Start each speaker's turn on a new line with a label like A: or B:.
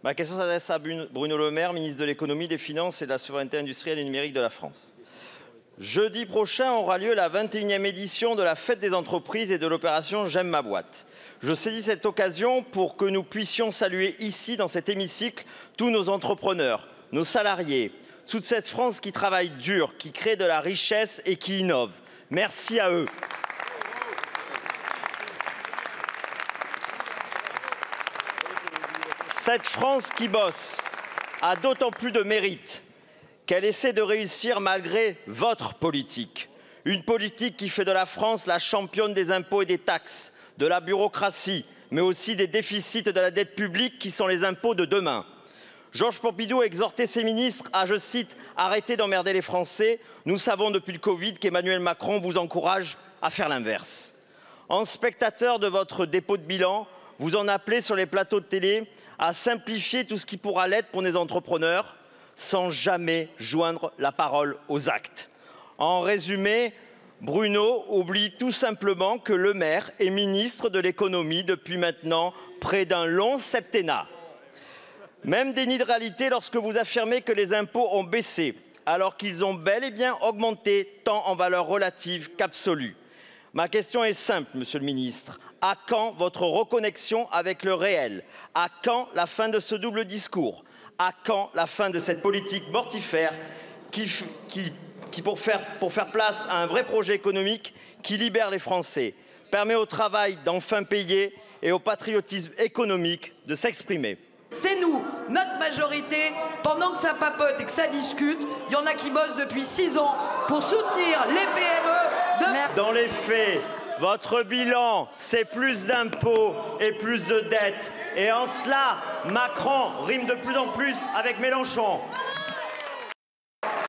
A: Ma question s'adresse à Bruno Le Maire, ministre de l'économie, des finances et de la souveraineté industrielle et numérique de la France. Jeudi prochain aura lieu la 21e édition de la Fête des entreprises et de l'opération J'aime ma boîte. Je saisis cette occasion pour que nous puissions saluer ici, dans cet hémicycle, tous nos entrepreneurs, nos salariés, toute cette France qui travaille dur, qui crée de la richesse et qui innove. Merci à eux. Cette France qui bosse a d'autant plus de mérite qu'elle essaie de réussir malgré votre politique. Une politique qui fait de la France la championne des impôts et des taxes, de la bureaucratie, mais aussi des déficits de la dette publique qui sont les impôts de demain. Georges Pompidou a exhorté ses ministres à, je cite, « arrêter d'emmerder les Français ». Nous savons depuis le Covid qu'Emmanuel Macron vous encourage à faire l'inverse. En spectateur de votre dépôt de bilan, vous en appelez sur les plateaux de télé à simplifier tout ce qui pourra l'être pour les entrepreneurs, sans jamais joindre la parole aux actes. En résumé, Bruno oublie tout simplement que Le Maire est ministre de l'économie depuis maintenant près d'un long septennat. Même déni de réalité lorsque vous affirmez que les impôts ont baissé, alors qu'ils ont bel et bien augmenté, tant en valeur relative qu'absolue. Ma question est simple, monsieur le ministre. À quand votre reconnexion avec le réel? À quand la fin de ce double discours? À quand la fin de cette politique mortifère qui pour faire place à un vrai projet économique qui libère les Français, permet au travail d'enfin payer et au patriotisme économique de s'exprimer?
B: C'est nous, notre majorité, pendant que ça papote et que ça discute, il y en a qui bossent depuis 6 ans pour soutenir les PME.
A: Dans les faits, votre bilan, c'est plus d'impôts et plus de dettes. Et en cela, Macron rime de plus en plus avec Mélenchon.